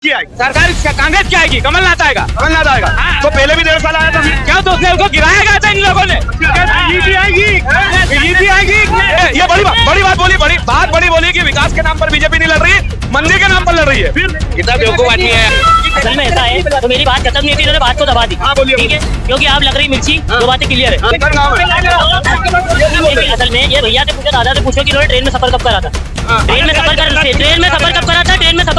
सरकार कांग्रेस की आएगी, कमलनाथ आएगा। कमलनाथ आएगा तो पहले भी 1.5 साल आया था, क्या तो उसने उसको गिराया गया था इन लोगों ने। बीजेपी आएगी, ये बड़ी बात बोली, बड़ी बोली कि विकास के नाम पर बीजेपी नहीं लड़ रही है, मंदिर के नाम पर लड़ रही है। कितना बेवकूफ आदमी है। असल में ऐसा है, तो मेरी बात खत्म नहीं थी, इन्होंने बात को दबा दी। ठीक है, क्योंकि आप लग रही मिर्ची, दो बातें क्लियर है। असल में ये भैया से पूछो, दादा से पूछो कि इन्होंने ट्रेन में सफर कब करा था। ट्रेन में सफर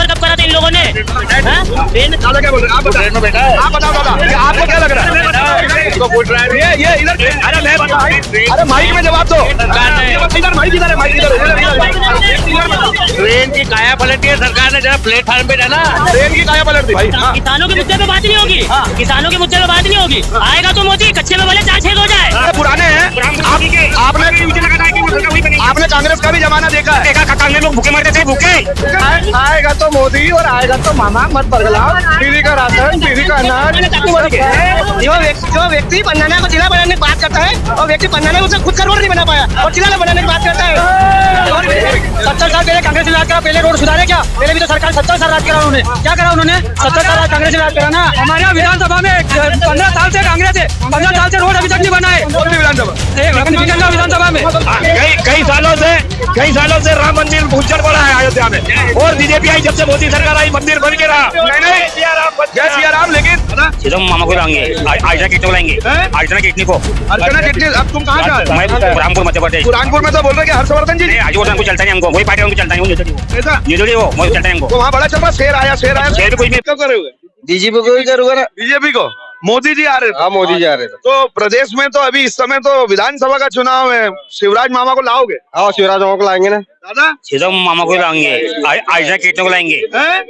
कब करा था इन लोगों ने। ट्रेन क्या बोल रहे हैं आप? ट्रेन में बैठा है, आप बताओ दादा, आपको क्या लग रहा है? इसको पूछ रहा है ये इधर। अरे माइक में जवाब दो। इधर माइक इधर है, माइक इधर। ट्रेन की काया पलटी है सरकार ने, जरा प्लेटफार्म पे डाला। ट्रेन की काया पलट दी भाई। किसानों के मुद्दे पे बात नहीं होगी, किसानों के मुद्दे पे बात नहीं होगी। आएगा तो मोदी कच्चे में बोले 4-6 हो जाए। पुराने हैं, आपने कांग्रेस का भी जमाना देखा है। कांग्रेस लोग भूखे मरते थे, भूखे। आएगा तो मोदी और आएगा तो मामा, मत बदलाओ। दीदी का राशन, दीदी का अनाज। जो व्यक्ति बनाना को जिला बनाने की बात करता है, और व्यक्ति बनाना है उसे खुद का रोड नहीं बना पाया और जिला बनाने की बात करता है। 70 साल पहले कांग्रेस ने राज करा, पहले रोड सुधारे क्या? पहले भी तो सरकार 70 साल राज करा उन्होंने। क्या करा उन्होंने? 70 साल कांग्रेस ने राज करा ना। हमारे यहाँ विधानसभा में 15 साल से कांग्रेस है, 15 साल से रोड अभी तक नहीं बनाए विधानसभा में। कई सालों से राम मंदिर उज्जड़ पड़ा है अयोध्या में, और बीजेपी आई जब से मोदी सरकार आई मंदिर बन के रहा। नहीं जय सिया राम, लेकिन मामा को लाएंगे, आर्चना कितने को लाएंगे, आर्चना कितने को। अर्चना कितनी? अब तुम कहाँ जा? मैं बुरहानपुर मध्य प्रदेश। बुरहानपुर में तो बोल रहे कि हर्षवर्धन जी आज वो हमको चलता नहीं, हमको वही पार्टी हमको चलता नहीं, ऐसा निर्दलीय वो चलता नहीं हमको। तो वहाँ बड़ा चल रहा, शेर आया शेर कुछ भी कब करोगे? बीजेपी को ही करूंगा ना। बीजेपी को मोदी जी आ रहे थे। हाँ, मोदी जी आ रहे थे। तो प्रदेश में तो अभी इस समय तो विधानसभा का चुनाव है, शिवराज मामा को लाओगे? हाँ, शिवराज मामा को लाएंगे ना। दादा सीधम मामा को लाएंगे, आर्चना कितने को लाएंगे,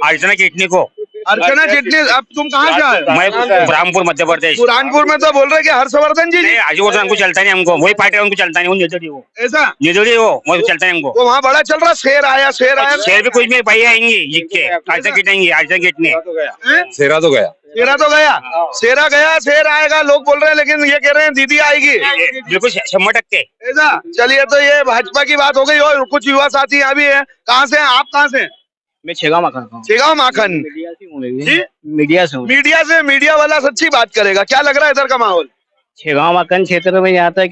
आर्चना कितने को। अर्चना कितनी? अब तुम कहाँ से आए? मैं बुरहानपुर मध्य प्रदेश। बुरहानपुर में तो बोल रहे कि हर्षवर्धन जी आज वो हमको चलता नहीं, हमको वही पार्टी हमको चलता नहीं, ऐसा निर्दलीय वो चलता नहीं हमको। तो वहाँ बड़ा चल रहा, शेर आया। शेर भी कुछ भी भैया आएंगे जीत के, आर्चना कितने, आर्चना कितने। शेरा तो गया, शेरा गया, शेर आएगा लोग बोल रहे हैं, लेकिन ये कह रहे हैं दीदी आएगी। बिल्कुल 100%। ऐसा चलिए, तो ये भाजपा की बात हो गई, और कुछ युवा साथी यहाँ भी है। कहाँ से हैं आप? कहाँ से? मैं छेगांव माखन। छेगांव माखन। मीडिया वाला सच्ची बात करेगा। क्या लग रहा है इधर का माहौल? छेगांव माखन क्षेत्र में यहाँ तक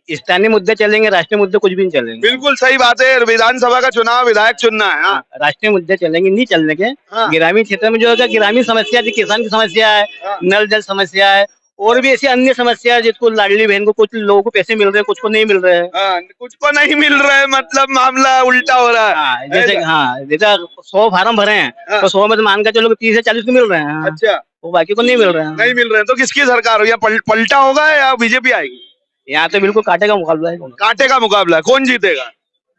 कि स्थानीय मुद्दे चलेंगे, राष्ट्रीय मुद्दे कुछ भी नहीं चलेंगे। बिल्कुल सही बात है, विधानसभा का चुनाव, विधायक चुनना है। हाँ। राष्ट्रीय मुद्दे चलेंगे, नहीं चलने के। हाँ। ग्रामीण क्षेत्र में जो है ग्रामीण समस्या, किसान की समस्या है, नल जल समस्या है, और भी ऐसी अन्य समस्या है, जिसको लाडली बहन को कुछ लोगों को पैसे मिल रहे हैं, कुछ को नहीं मिल रहे हैं। कुछ को नहीं मिल रहा है, मतलब मामला उल्टा हो रहा है। जैसे 100 फार्म भरे हैं, तो 100 में मान कर चलो 30 से 40 को मिल रहे हैं। अच्छा, वो बाकी को नहीं मिल रहे हैं। नहीं मिल रहे हैं, तो किसकी सरकार हो? या पलटा होगा या बीजेपी आएगी? यहाँ तो बिल्कुल कांटे का मुकाबला है। कांटे का मुकाबला है, कौन जीतेगा?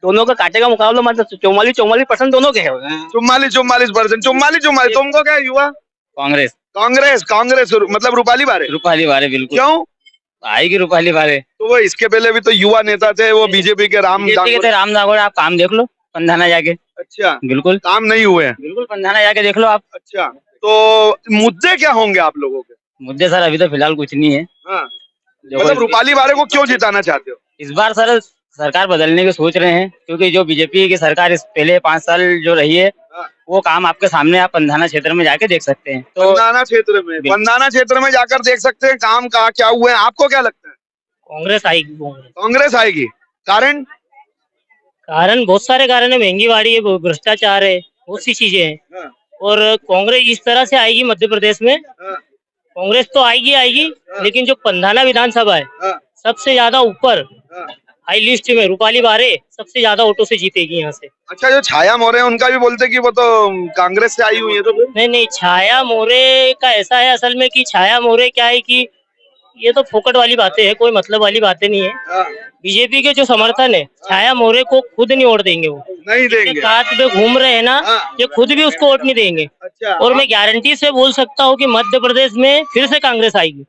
दोनों का कांटे का मुकाबला, मतलब 44% दोनों के है। 44%। तुमको क्या युवा? कांग्रेस मतलब रूपाली बारे? बिल्कुल। क्यों आएगी रूपाली बारे? तो वो इसके पहले भी तो युवा नेता थे, वो बीजेपी के राम दागोड़। आप काम देख लो पंधाना जाके। अच्छा, बिल्कुल काम नहीं हुए हैं। बिल्कुल पंधाना जाके देख लो आप। अच्छा, तो मुद्दे क्या होंगे आप लोगों के? मुद्दे सर अभी तो फिलहाल कुछ नहीं है। हाँ। मतलब रूपाली बारे को क्यों जिताना चाहते हो? इस बार सर सरकार बदलने की सोच रहे हैं, क्योंकि जो बीजेपी की सरकार इस पहले 5 साल जो रही है, वो काम आपके सामने, आप पंधाना क्षेत्र में जाके देख सकते हैं। तो पंधाना क्षेत्र में जाकर देख सकते हैं काम का क्या हुआ है। आपको क्या लगता है? कांग्रेस आएगी। कारण बहुत सारे कारण है, महंगीवाड़ी है, भ्रष्टाचार है, बहुत सी चीजें हैं। और कांग्रेस इस तरह से आएगी मध्य प्रदेश में, कांग्रेस तो आएगी, लेकिन जो पंधाना विधानसभा है सबसे ज्यादा ऊपर हाई लिस्ट में रूपाली बारे सबसे ज्यादा वोटों से जीतेगी यहाँ से। अच्छा, जो छाया मोरे हैं उनका भी बोलते कि वो तो कांग्रेस से आई हुई है। तो नहीं, छाया मोरे का ऐसा है असल में कि छाया मोरे क्या है कि ये तो फोकट वाली बातें है, कोई मतलब वाली बातें नहीं है। बीजेपी के जो समर्थन है छाया मोरे को खुद नहीं वोट देंगे, वो नहीं देंगे। साथ में घूम रहे हैं ना, ये खुद भी उसको वोट नहीं देंगे। अच्छा, और मैं गारंटी से बोल सकता हूँ कि मध्य प्रदेश में फिर से कांग्रेस आएगी।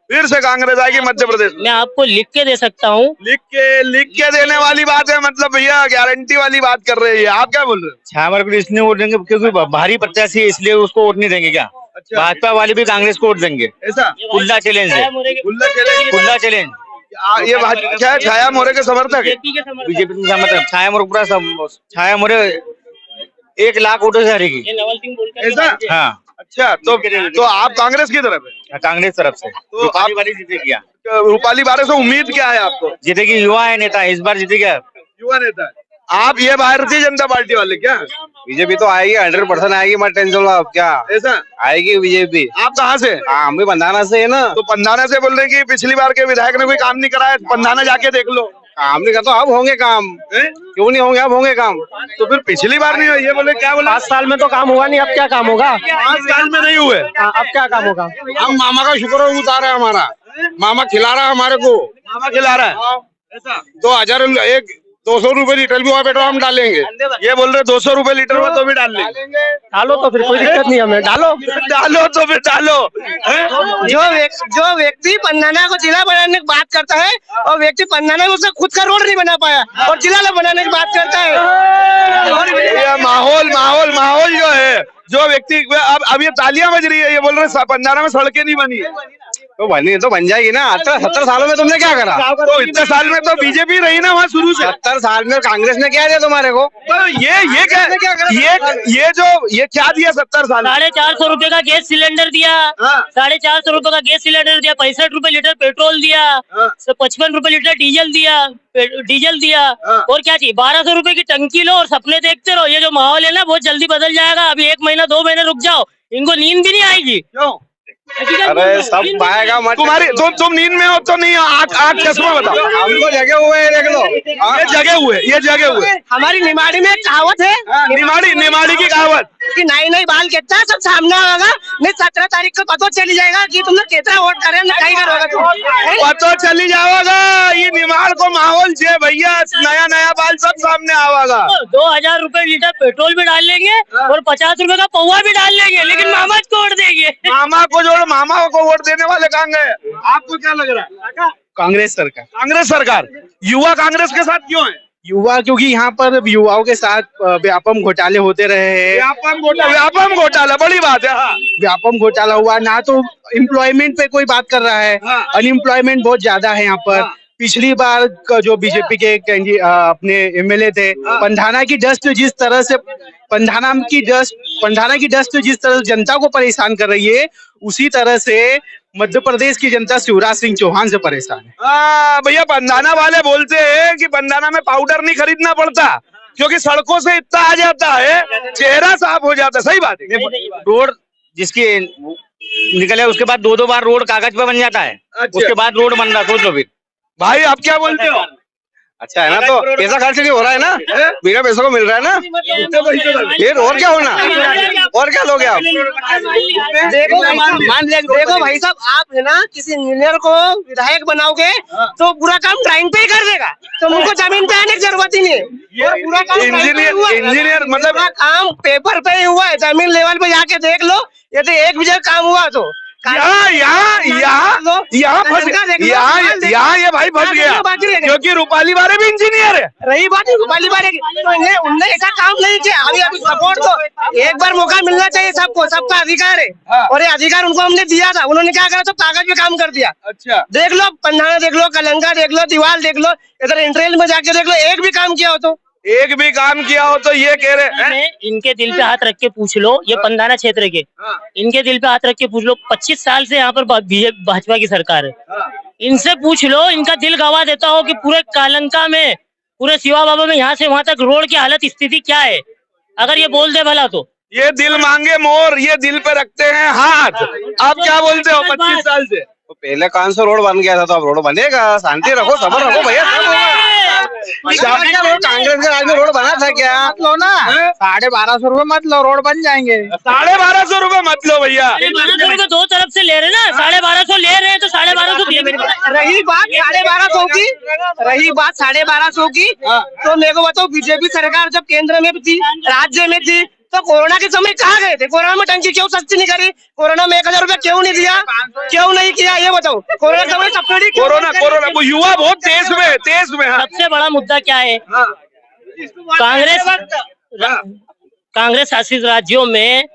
मध्य प्रदेश में। मैं आपको लिख के दे सकता हूँ। लिख के देने वाली बात है, मतलब भैया गारंटी वाली बात कर रहे हैं। आप क्या बोल रहे हो? छाया मोरे को इसलिए वोट देंगे क्योंकि भारी प्रत्याशी है, इसलिए उसको वोट नहीं देंगे। क्या अच्छा, भाजपा वाले भी कांग्रेस को वोट देंगे? ऐसा खुला चैलेंज है, खुला चैलेंज। ये क्या छाया मोरे के समर्थक है? बीजेपी के समर्थक। छाया मोरे 1 लाख वोटों से हारेगी। ये नवल सिंह बोलकर ऐसा? हाँ, अच्छा, तो आप कांग्रेस की तरफ है? कांग्रेस तरफ से तो रूपाली वाली जीतेगी। रूपाली बारे से उम्मीद क्या है आपको? जीतेगी, युवा है नेता, इस बार जीतेगी। युवा नेता है। आप ये भारतीय जनता पार्टी वाले क्या? बीजेपी तो आएगी, 100% आएगी, मत टेंशन लो आप। क्या ऐसा? आएगी बीजेपी। आप कहाँ से? हाँ, हम भी बंधाना से है ना। तो पंधाना से बोल रहे हैं कि पिछली बार के विधायक ने कोई काम नहीं कराया, पंधाना जाके देख लो। काम नहीं करता, अब होंगे काम। क्यों नहीं होंगे, अब होंगे काम। तो फिर पिछली बार नहीं हुई, ये बोले क्या बोला? 5 साल में तो काम हुआ नहीं, अब क्या काम होगा? 5 साल में नहीं हुए। अब क्या काम होगा? हम मामा का शुक्र उतारा है हमारा। मामा खिला रहा है हमारे को। मामा खिला रहा है। ऐसा? 200 रुपए लीटर भी हुआ पेट्रोल हम डालेंगे। ये बोल रहे 200 रुपए लीटर हुआ तो भी डाल लेंगे। डालो तो फिर कोई दिक्कत नहीं हमें, डालो। डालो तो फिर डालो। जो व्यक्ति पंधाना को जिला बनाने की बात करता है और व्यक्ति पंधाना में उसका खुद का रोड नहीं बना पाया और जिला बनाने की बात करता है। ये माहौल जो है, जो व्यक्ति अब ये तालियां बज रही है, ये बोल रहे पंधाना में सड़कें नहीं बनी है। तो बनी तो बन जाएगी ना। 70 सालों में तुमने क्या करा? तो इतने साल में तो बीजेपी रही ना वहाँ शुरू से। 70 साल में कांग्रेस ने क्या दिया तुम्हारे को? तो ये क्या दिया 70 साल? 450 रुपए का गैस सिलेंडर दिया, 450 रुपए का गैस सिलेंडर दिया, 65 रुपए लीटर पेट्रोल दिया, 55 रुपए लीटर डीजल दिया और क्या चाहिए? 1200 रुपए की टंकी लो और सपने देखते रहो। ये जो माहौल है ना बहुत जल्दी बदल जाएगा। अभी 1 महीना 2 महीने रुक जाओ, इनको नींद भी नहीं आएगी। क्यों? अरे सब पाएगा मत। तुम नींद में हो तो नहीं? आँख चश्मा बताओ। हमको जगे हुए हैं, देख लो। ये जगे हुए। हमारी निमाड़ी में एक कहावत है, निमाड़ी की कहावत कि नई बाल कितना सब सामने होगा। नहीं 17 तारीख को पता चली जाएगा कि तुमने कितना वोट करे ना कहीं करोगे तुम। पता चली जाएगा। ये निमाड़ को माहौल छे भैया, नया बाल सब सामने आवागा। 2000 रुपए लीटर पेट्रोल भी डाल लेंगे और 50 रुपए का पौवा भी डाल लेंगे, लेकिन मामा को वोट देंगे। मामा को जोड़, मामा को वोट देने वाले कहाँ गए? आपको क्या लग रहा है? कांग्रेस सरकार। कांग्रेस सरकार। युवा कांग्रेस के साथ क्यों है? युवा, क्योंकि यहाँ पर युवाओं के साथ व्यापम घोटाले होते रहे हैं। व्यापम घोटाला बड़ी बात है। हाँ। व्यापम घोटाला हुआ ना, तो एम्प्लॉयमेंट पे कोई बात कर रहा है। अनएम्प्लॉयमेंट बहुत ज्यादा है यहाँ पर। पिछली बार का जो बीजेपी के अपने एमएलए थे, पंधाना की डस्ट जिस तरह से जिस तरह से जनता को परेशान कर रही है, उसी तरह से मध्य प्रदेश की जनता शिवराज सिंह चौहान से परेशान है। भैया पंधाना वाले बोलते हैं कि पंधाना में पाउडर नहीं खरीदना पड़ता क्योंकि सड़कों से इतना आ जाता है, चेहरा साफ हो जाता है। सही बात है। रोड जिसकी निकले उसके बाद 2 बार रोड कागज पे बन जाता है। अच्छा। उसके बाद रोड बन रहा, सोच लो फिर। भाई आप क्या बोलते हो? अच्छा है ना, तो पैसा खर्च नहीं हो रहा है ना, बिना पैसों को मिल रहा है ना, फिर और क्या होना? और क्या लोगे आप? देखो भाई साहब, आप है ना किसी इंजीनियर को विधायक बनाओगे तो पूरा काम ड्राइंग पे ही कर देगा, तो उनको जमीन पे आने की जरूरत ही नहीं है। और पूरा काम इंजीनियर मतलब काम पेपर पे ही हुआ है, जमीन लेवल पे जाके देख लो। यदि 1 बीघा काम हुआ तो यहाँ ये भाई फंस गया क्योंकि रूपाली बारे भी इंजीनियर है। रही बात रूपाली बारे की, तो उनने ऐसा काम नहीं किया। अभी सपोर्ट तो एक बार मौका मिलना चाहिए सबको, सबका अधिकार है और ये अधिकार उनको हमने दिया था। उन्होंने क्या करा, सब कागज पे काम कर दिया। अच्छा, देख लो पंधाना, देख लो कलंगा, देख लो दीवार, देख लो इधर इंट्रेल में जाके देख लो, एक भी काम किया हो तो ये कह रहे हैं। इनके दिल पे हाथ रख के पूछ लो, ये पंधाना क्षेत्र के, इनके दिल पे हाथ रख के पूछ लो। 25 साल से यहाँ पर भाजपा की सरकार है। इनसे पूछ लो, इनका दिल गवा देता हो कि पूरे कालंका में, पूरे शिवा बाबा में यहाँ से वहाँ तक रोड की हालत स्थिति क्या है। अगर ये बोल दे भला तो ये दिल मांगे मोर, ये दिल पे रखते हैं हाथ। आप क्या बोलते हो? 25 साल से तो पहले कौन सा रोड बन गया था, तो अब रोड बनेगा। शांति रखो, सब्र रखो भैया। कांग्रेस के राज में रोड बना था क्या? मत लो ना, 1250 रुपए मत लो, रोड बन जाएंगे। 1250 रुपए मत लो भैया। 1250 रुपए 2 तरफ से ले रहे ना, 1250 ले रहे हैं तो 1250 रही बात 1250 की, तो मेरे को बताओ, बीजेपी सरकार जब केंद्र में थी, राज्य में थी, तो कोरोना के समय कहाँ गए थे? कोरोना में टंकी क्यों सस्ती नहीं करी? कोरोना में 1000 रुपए क्यों नहीं दिया? क्यों नहीं किया ये बताओ? कोरोना समय सब्सिडी, कोरोना वो युवा बहुत तेज में। हाँ। सबसे बड़ा मुद्दा क्या है? कांग्रेस शासित राज्यों में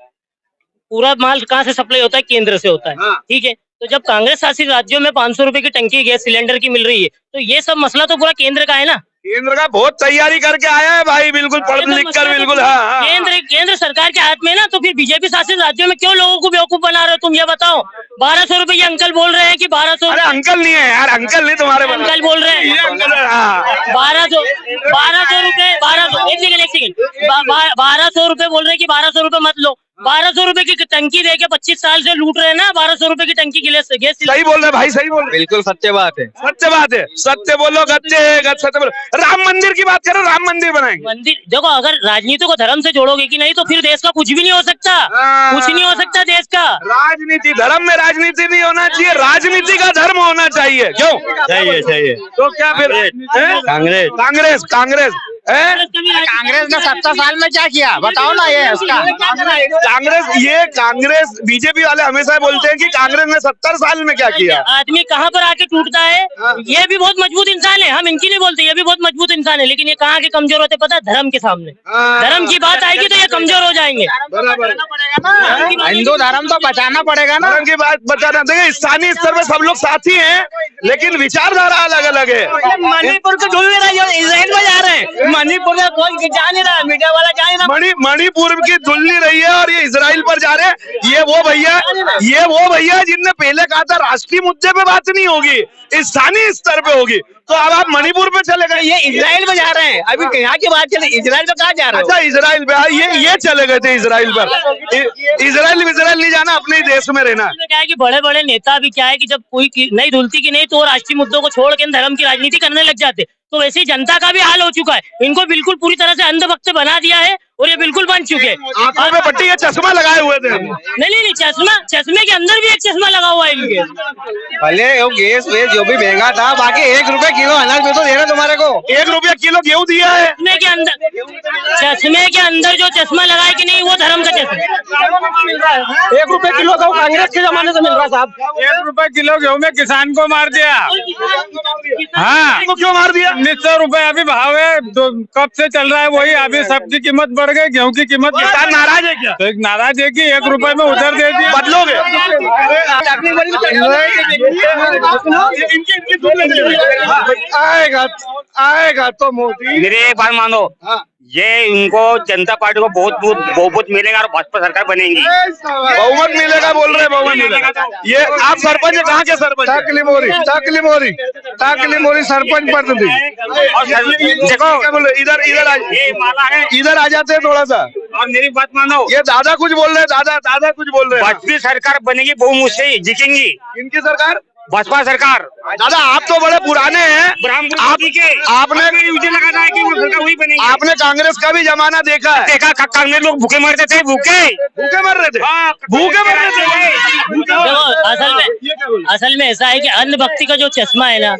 पूरा माल कहाँ से सप्लाई होता है? केंद्र से होता है। ठीक है, तो जब कांग्रेस शासित राज्यों में 500 रुपए की टंकी गैस सिलेंडर की मिल रही है, तो ये सब मसला तो पूरा केंद्र का है ना। केंद्र का बहुत तैयारी करके आया है भाई, बिल्कुल पढ़ लिख कर, बिल्कुल। हाँ, केंद्र सरकार के हाथ में ना, तो फिर बीजेपी शासित राज्यों में क्यों लोगों को बेवकूफ बना रहे हो तुम, ये बताओ। 1200 रुपए ये अंकल बोल रहे हैं कि 1200। अरे अंकल नहीं है यार, अंकल नहीं तुम्हारे अंकल बोल रहे हैं 1200 रुपए, 1200 एक सेकंड 1200 रुपए बोल रहे हैं कि 1200 रुपए मत लो। 1200 रुपए की टंकी देके 25 साल से लूट रहे हैं ना, 1200 रुपए की टंकी के लिए गैस। सही बोल रहे भाई, सही बोल रहे, बिल्कुल सत्य बात है, सत्य बात है। सत्य बोलो, सत्य बोलो। राम मंदिर की बात करो, राम मंदिर बनाएंगे। मंदिर देखो, अगर राजनीति को धर्म से जोड़ोगे कि नहीं तो फिर देश का कुछ भी नहीं हो सकता, कुछ नहीं हो सकता देश का। राजनीति, धर्म में राजनीति नहीं होना चाहिए, राजनीति का धर्म होना चाहिए। क्यों चाहिए तो क्या फिर कांग्रेस कांग्रेस ने 70 साल में क्या किया बताओ ना, ये उसका कांग्रेस बीजेपी वाले हमेशा बोलते हैं कि कांग्रेस ने 70 साल में क्या किया। आदमी कहाँ पर आके टूटता है। ये भी बहुत मजबूत इंसान है, हम इनकी नहीं बोलते, ये भी बहुत मजबूत इंसान है, लेकिन ये कहाँ के कमजोर होते पता है, धर्म के सामने। धर्म की बात आएगी तो ये कमजोर हो जाएंगे। हिंदू धर्म तो बचाना पड़ेगा ना, धर्म की बात बचाना। देखिए स्थानीय स्तर पर सब लोग साथी हैं, लेकिन विचारधारा अलग अलग है। मणिपुर के ढूंढ रहे हैं, इजराइल में जा रहे हैं, मणिपुर में कोई जा नहीं रहा, मीडिया वाला जा नहीं रहा। मणिपुर की धुल नहीं रही है और ये इजराइल पर जा रहे हैं। ये वो भैया जिनने पहले कहा था राष्ट्रीय मुद्दे पे बात नहीं होगी, स्थानीय स्तर पे होगी, तो अब आप मणिपुर पे चले गए। ये इजराइल में जा रहे हैं, अभी यहाँ की बात चले, इजराइल में कहाँ जा रहे हैं? अच्छा इजराइल पे, ये चले गए थे इजराइल पर। इजराइल नहीं जाना, अपने ही देश में रहना। क्या है कि बड़े बड़े नेता भी क्या है कि जब कोई नहीं धुलती की नहीं तो राष्ट्रीय मुद्दों को छोड़ के धर्म की राजनीति करने लग जाते। तो वैसे ही जनता का भी हाल हो चुका है, इनको बिल्कुल पूरी तरह से अंधभक्त बना दिया है और ये बिल्कुल बन चुके हैं। आंखों में पट्टी, ये चश्मा लगाए हुए थे। नहीं, चश्मे के अंदर भी एक चश्मा लगा हुआ है इनके। भले गैस वेस जो भी महंगा था, बाकी 1 रुपए किलो अनाज भी तो दे रहे तुम्हारे को, 1 रुपया किलो गेहूं दिया है। चश्मे के अंदर जो चश्मा लगाए कि नहीं, वो धर्म का चश्मा। 1 रुपए किलो गेहूं कांग्रेस के जमाने से मिल रहा साहब। 1 रुपए किलो गेहूं में किसान को मार दिया। हाँ, क्यों मार दिया? 1900 रुपए अभी भाव है, कब से चल रहा है वही। अभी सबकी कीमत बढ़ गई, गेहूं की कीमत। किसान नाराज है क्या? तो एक नाराज है कि 1 रुपए में उधर दे दिया। बदलोगे? आएगा तो मोदी। मेरे एक बात मानो, ये इनको जनता पार्टी को बहुत मिलेगा और भाजपा सरकार बनेगी। बहुमत मिलेगा बोल रहे हैं, बहुमत मिलेगा। ये आप सरपंच कहाँ के सरपंच? टाकली मोरी सरपंच पद थी। देखो क्या बोल रहे, इधर आ जाते हैं थोड़ा सा। और मेरी बात मानो, ये दादा कुछ बोल रहे हैं, दादा कुछ बोल रहे हैं। भाजपा सरकार बनेगी, बहुमत से जीतेंगी। इनकी सरकार, भाजपा सरकार। दादा आप तो बड़े पुराने हैं, आपने कांग्रेस का भी जमाना देखा है। कांग्रेस लोग भूखे मरते थे, भूखे मर रहे थे। असल में ऐसा है कि अंधभक्ति का जो चश्मा है ना,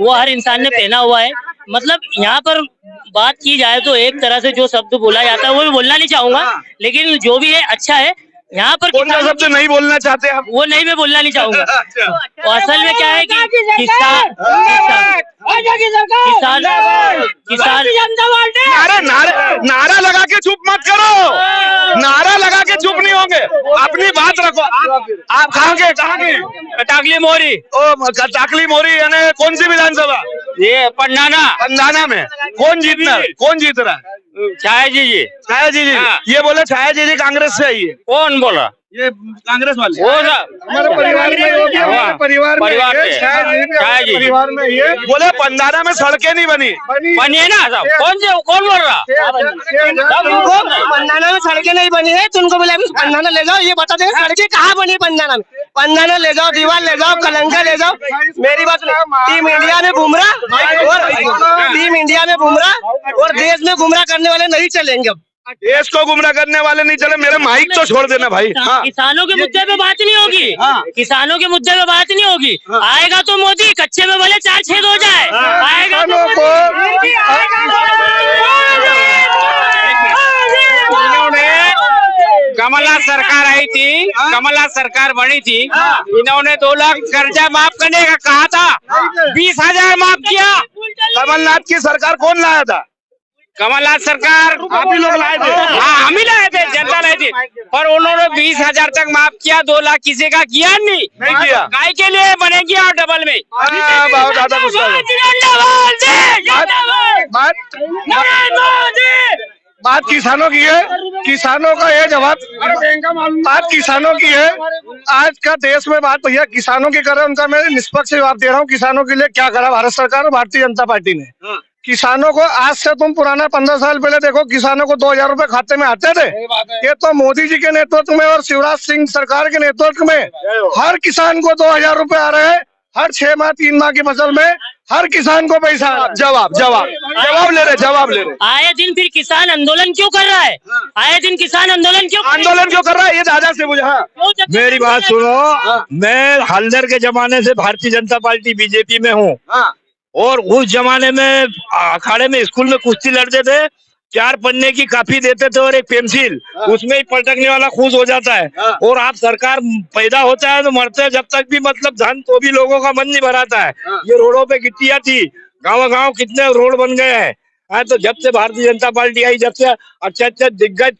वो हर इंसान ने पहना हुआ है। मतलब यहाँ पर बात की जाए तो एक तरह से जो शब्द बोला जाता है वो भी बोलना नहीं चाहूंगा, लेकिन जो भी है अच्छा है। यहाँ पर कौन सा शब्द नहीं बोलना चाहते आप? वो नहीं, मैं बोलना नहीं चाहूंगा। तो असल में क्या है कि किसान नारा लगा के चुप मत करो, नारा लगा के चुप नहीं होंगे, अपनी बात रखो। आप कहाँ के? टाकली मोरी। ओ टाकली मोरी यानी कौन सी विधानसभा? ये पंडाना में कौन जीत रहा है? छाया जी। हाँ। ये बोले छाया जी कांग्रेस से आई है। कौन बोला? ये कांग्रेस वाले। हमारे परिवार में परिवार में ये बोले पंडाना में सड़कें नहीं बनी है ना साहब। कौन बोल रहा? पंडाना में सड़कें नहीं बनी है, तुमको बोला पंडाना ले जाओ, ये बता देंगे सड़कें कहाँ बनी पंडाना में। पंडाना ले जाओ, दीवार ले जाओ, कलंका ले जाओ। मेरी बात टीम इंडिया में बुमराह और देश में गुमराह करने वाले नहीं चलेंगे। अब देश को गुमराह करने वाले नहीं चले। मेरे माइक तो छोड़ देना भाई। हाँ। किसानों के मुद्दे पे बात नहीं होगी। हाँ। किसानों के मुद्दे पे बात नहीं होगी। आएगा तो मोदी, कच्चे में भले 4 छेद हो जाए। आएगा तो कमलनाथ सरकार आई थी, कमलनाथ सरकार बनी थी, इन्होंने 2 लाख कर्जा माफ करने का कहा था, 20,000 माफ किया। कमलनाथ की सरकार कौन लाया था? कमलनाथ सरकार आप ही लोग लाए थे। हाँ, हम ही लाए थे, जनता लाई थी, पर उन्होंने 20,000 तक माफ किया, 2 लाख किसी का किया नहीं किया। गाय के लिए बनेगी और डबल में। बात किसानों की है, किसानों का ये जवाब, बात किसानों की है। आज का देश में बात भैया किसानों की कर रहे हैं, उनका मैं निष्पक्ष जवाब दे रहा हूँ। किसानों के लिए क्या करा भारत सरकार और भारतीय जनता पार्टी ने? किसानों को आज से तुम पुराना 15 साल पहले देखो, किसानों को 2000 रुपए खाते में आते थे। ये तो मोदी जी के नेतृत्व में और शिवराज सिंह सरकार के नेतृत्व में हर किसान को 2000 रुपए आ रहे हैं। हर 6 माह 3 माह की फसल में हर किसान को पैसा। जवाब ले रहे। आए दिन फिर किसान आंदोलन क्यों कर रहा है? आए दिन किसान आंदोलन क्यों कर रहा है? ये दादा से मुझे मेरी बात सुनो, मैं हल्दर के जमाने से भारतीय जनता पार्टी बीजेपी में हूँ और उस जमाने में अखाड़े में स्कूल में कुश्ती लड़ते थे, 4 पन्ने की कापी देते थे और एक पेंसिल, उसमें ही पलटकने वाला खुश हो जाता है। और आप सरकार पैदा होता है तो मरते हैं जब तक भी मतलब धन तो भी लोगों का मन नहीं भराता है। ये रोडों पे गिट्टियां थी, गाँव कितने रोड बन गए हैं। तो जब से भारतीय जनता पार्टी आई, जब से अच्छे दिग्गज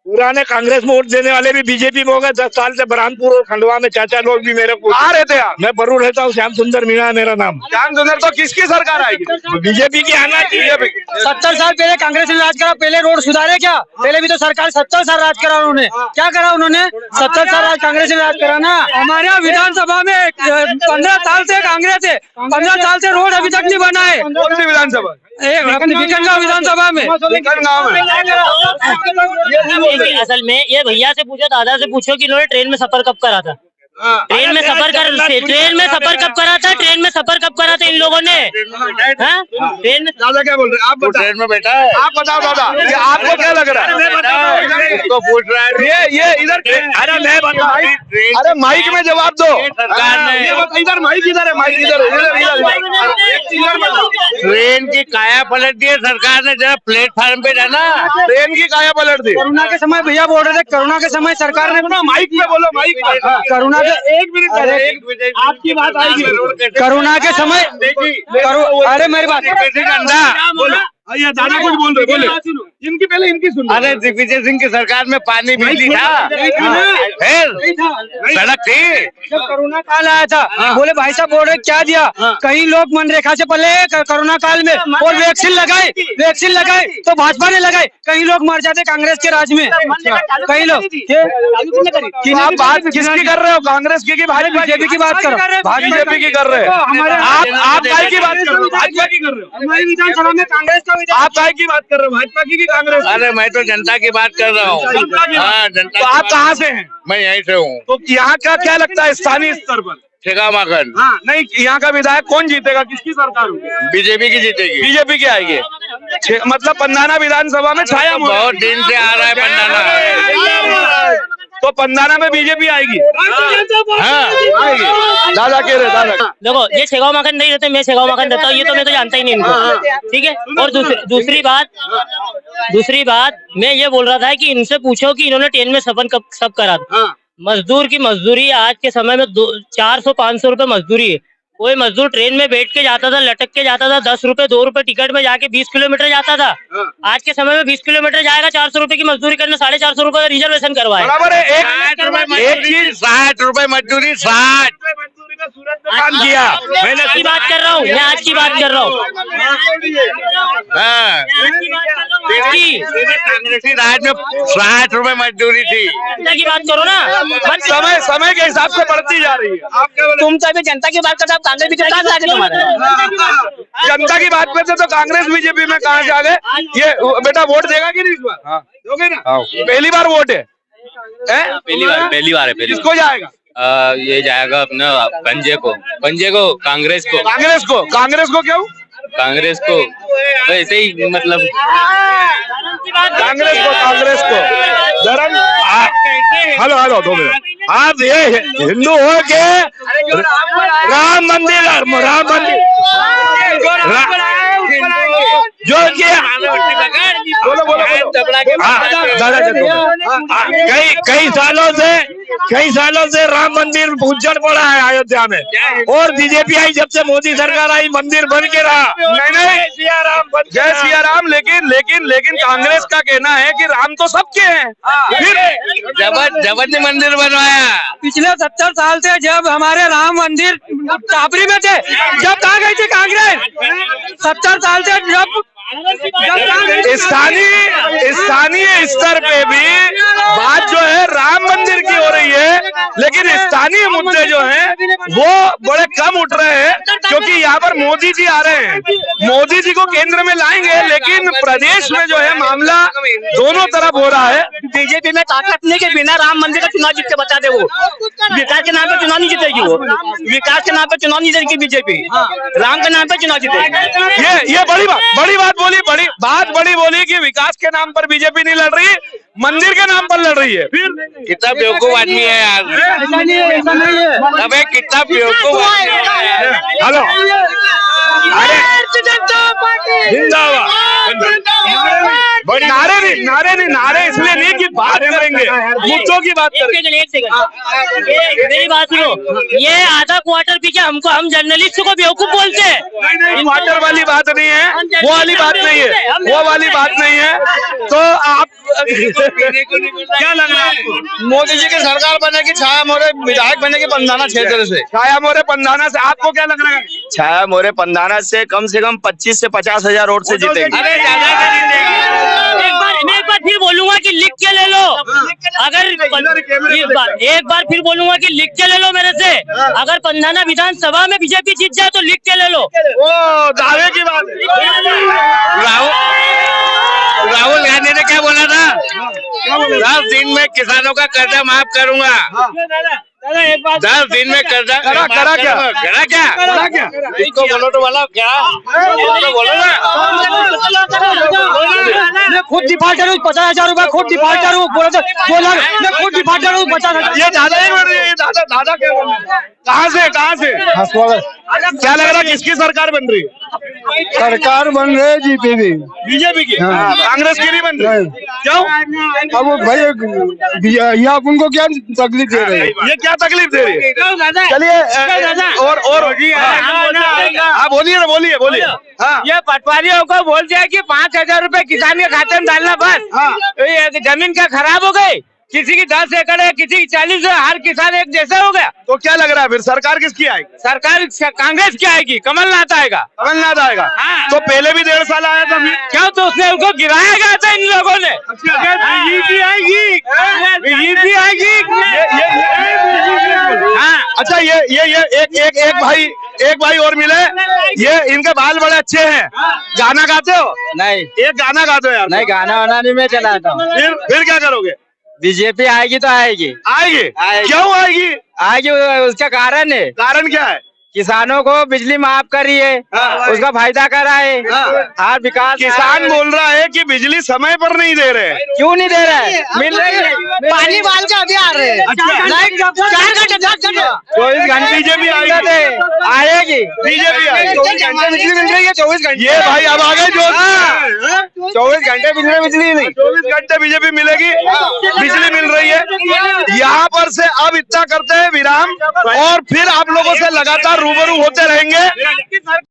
पुराने कांग्रेस में वोट देने वाले भी बीजेपी में हो गए। 10 साल से बरहानपुर और खंडवा में चाचा लोग भी मेरे को आ रहते हैं। मैं बरूर रहता हूँ, श्याम सुंदर मीणा है मेरा नाम। श्याम सुंदर तो किसकी सरकार आएगी? बीजेपी की आना चाहिए। 70 साल पहले कांग्रेस ने राज करा, पहले रोड सुधारे क्या? पहले भी तो सरकार 70 साल राज करा उन्होंने। क्या करा उन्होंने? 70 साल राज कांग्रेस ने राज करा ना। हमारे यहाँ विधानसभा में 15 साल से कांग्रेस है, 15 साल से रोड अभी तक नहीं बना है। कौन सी विधानसभा? बीकनगांव विधानसभा में। असल में ये भैया से पूछो, दादा से पूछो कि इन्होंने ट्रेन में सफर कब करा था? ट्रेन में सफर कब करा था इन लोगों ने? ट्रेन में दादा क्या बोल रहे हैं? आप ट्रेन में बैठा है। आप बताओ दादा, ये आपको क्या लग रहा है? तो पूछ रहा है ये इधर। अरे मैं बता, अरे माइक में जवाब दो। सरकार ने इधर माइक इधर है, माइक ट्रेन की काया पलट दी है सरकार ने, जरा प्लेटफार्म पे जाना। ट्रेन की काया पलट दी। कोरोना के समय भैया बोल रहे थे, कोरोना के समय सरकार ने माइक में बोलो, माइक में। कोरोना के एक मिनट आपकी बात आएगी। कोरोना के समय अरे मेरी बात बोलो। ये दादा कुछ बोल रहे, बोले इनकी पहले इनकी सुन। अरे दिग्विजय सिंह की सरकार में पानी बिजली था, फिर सड़क थी। जब कोरोना काल आया था, बोले भाई साहब बोल रहे क्या दिया? कई लोग मनरेगा से पहले कोरोना काल में और वैक्सीन लगाए तो भाजपा ने लगाए। कई लोग मर जाते कांग्रेस के राज में, कई लोग। आप बात किसकी कर रहे हो? कांग्रेस की भाजपा? बीजेपी की बात करो। बीजेपी की कर रहे हो आप? काय की बात कर रहे हो? भाजपा की कर रहे हो? हमारी विधानसभा में कांग्रेस का आप काय की बात कर रहे हो? भाजपा की कांग्रेस? अरे मैं तो जनता की बात कर रहा हूँ। हाँ, जनता। तो आप कहाँ से हैं? मैं यहीं से हूँ। तो यहाँ का क्या लगता है स्थानीय स्तर पर? ठेकामाखन। हाँ, नहीं, यहाँ का विधायक कौन जीतेगा? किसकी सरकार होगी? बीजेपी की जीतेगी। बीजेपी की आएगी। मतलब पंधाना विधानसभा में छाया बहुत दिन से आ रहा है पंधाना। तो पंधाना में बीजेपी आएगी। हाँ, आएगी। दादा कह रहे, दादा देखो, ये शेगाव माखन नहीं रहते, मैं शेगाव माखन रहता हूँ, ये तो मैं तो जानता ही नहीं इनको। ठीक है। और दूसरी बात मैं ये बोल रहा था कि इनसे पूछो कि इन्होंने ट्रेन में सफर कब करा था। मजदूर की मजदूरी आज के समय में 400-500 रुपए मजदूरी है। कोई मजदूर ट्रेन में बैठ के जाता था, लटक के जाता था, 10 रुपए 2 रुपए टिकट में जाके 20 किलोमीटर जाता था। आज के समय में 20 किलोमीटर जाएगा, 400 रुपए की मजदूरी करने 450 रुपए का रिजर्वेशन करवाए। बराबर है। एक चीज 60 रुपए मजदूरी, 60 काम किया। मैंने आज की बात कर रहा हूँ, मैं आज की बात कर रहा हूँ। कांग्रेसी राज में 60 रुपए मजदूरी थी। जनता की बात करो ना। समय के हिसाब से बढ़ती जा रही है। तुम तो अभी जनता की बात करते हो, कांग्रेस बीजेपी कहाँ से आ गए तुम्हारे? जनता की बात करते तो कांग्रेस बीजेपी में कहाँ से आ गए? ये बेटा वोट देगा कि नहीं इस बार? दोगे ना? पहली बार वोट है? पहली बार है। किसको जाएगा? ये जाएगा अपना पंजे को कांग्रेस को क्यों? कांग्रेस को ऐसे ही मतलब कांग्रेस को धर्म। Hello 2 minute. आप ये हिंदू हो के राम मंदिर जो कई सालों से राम मंदिर उज्जड़ पड़ा है अयोध्या में, और बीजेपी आई जब से मोदी सरकार आई मंदिर बन के रहा। नहीं, जय सिया राम। लेकिन कांग्रेस का कहना है कि राम तो सबके हैं। फिर जबरदस्ती मंदिर बनवाया। पिछले 70 साल से जब हमारे राम मंदिर टापरी में थे, जब कहाँ गई थी कांग्रेस? 70 साल से जब स्थानीय स्तर पे भी बात जो है राम मंदिर की हो रही है, लेकिन स्थानीय मुद्दे जो हैं वो बड़े कम उठ रहे हैं, क्योंकि यहाँ पर मोदी जी आ रहे हैं। मोदी जी को केंद्र में लाएंगे, लेकिन प्रदेश में जो है मामला दोनों तरफ हो रहा है। बीजेपी में ताकत नहीं के बिना राम मंदिर का चुनाव जीत के बता दे। वो विकास के नाम पे चुनाव नहीं जीतेगी, वो विकास के नाम पे चुनाव नहीं जीतेगी बीजेपी, राम के नाम पे चुनाव जीतेगी। ये बड़ी बात बड़ी बोली कि विकास के नाम पर बीजेपी नहीं लड़ रही, मंदिर के नाम पर लड़ रही है। कितना बेवकूफ आदमी है यार, अबे कितना बेवकूफ आदमी है। हेलो, नारे इसलिए नहीं कि बात करेंगे, मुद्दों की बात करेंगे। एक सेकंड, मेरी बात सुनो। ये आधा क्वार्टर पी के हम जर्नलिस्ट को बेवकूफ बोलते हैं। क्वार्टर वाली बात नहीं है, वो वाली बात नहीं है, वो वाली बात नहीं है। तो आप क्या लग रहा है आपको? मोदी जी की सरकार बनेगी, छाया मोरे विधायक बनेगी पंधाना क्षेत्र से। छाया मोरे पंधाना से आपको क्या लग रहा है? छाया मोरे पंधाना से कम 25 से 50 हजार वोट से जीतेगी। अरे ज्यादा मैं एक बार फिर बोलूंगा कि लिख के ले लो। अगर एक बार फिर बोलूंगा कि लिख के ले लो मेरे से। अगर पंधाना विधानसभा में बीजेपी जीत जाए तो लिख के ले लो। वो दावे की बात है। राहुल गांधी ने क्या बोला था? 10 दिन में किसानों का कर्जा माफ करूंगा। 10 दिन में कर्जा करा क्या? इसको बोलो तो बोलो क्या, बोलो ना। मैं खुद डिफॉल्टर हूँ, 50,000 रुपए खुद डिफॉल्टर हूँ। बोलो तो 2 लाख मैं खुद डिफॉल्टर हूँ, 50,000। ये दादा ही बोल रही है। दादा क्या बोल रहे हैं? कहाँ से? क्या लग रहा है किसकी सरकार बन रही है? सरकार बन रही है बीजेपी की। कांग्रेस की नहीं बन रही? क्यों? अब भाई ये आप उनको क्या तकलीफ दे रहे हैं? ये क्या तकलीफ दे रही है? चलिए और हाँ बोलिए। हाँ, ये पटवारियों को बोल दिया कि 5,000 रुपए किसान के खाते में डालना बस। तो ये जमीन क्या खराब हो गई? किसी की 10 एकड़ है, किसी की 40 है, हर किसान एक जैसा हो गया। तो क्या लग रहा है फिर सरकार किसकी आएगी? सरकार कांग्रेस की आएगी, कमलनाथ आएगा। कमलनाथ आएगा। हाँ। तो पहले भी 1.5 साल आया था। क्यों? तो उसने उनको गिराया गया था इन लोगों ने। बीजेपी आएगी। हाँ, अच्छा, ये एक भाई और मिले। ये इनके बाल बड़े अच्छे हैं। गाना गाते हो? नहीं एक गाना गाते हो यार। नहीं, गाना वाना नहीं मैं चलाता हूँ। फिर क्या करोगे? बीजेपी आएगी तो आएगी। आएगी? आएगी। क्यों आएगी? आएगी, उसका कारण है, कारण क्या है? किसानों को बिजली माफ करी है, उसका फायदा करा है। हर विकास किसान बोल रहा है कि बिजली समय पर नहीं दे रहे हैं। क्यों नहीं दे रहा है? मिल रही है, पानी वाल के अभी आ रहे हैं। 4 घंटे 24 घंटे बीजेपी आएगी। बीजेपी आएगी। 24 घंटे बिजली मिल रही है। 24 घंटे ये भाई अब आ गए जो 24 घंटे बिजली नहीं। 24 घंटे बीजेपी मिलेगी, बिजली मिल रही है। यहाँ पर से अब इतना करते हैं विराम, और फिर आप लोगों से लगातार रूबरू होते रहेंगे।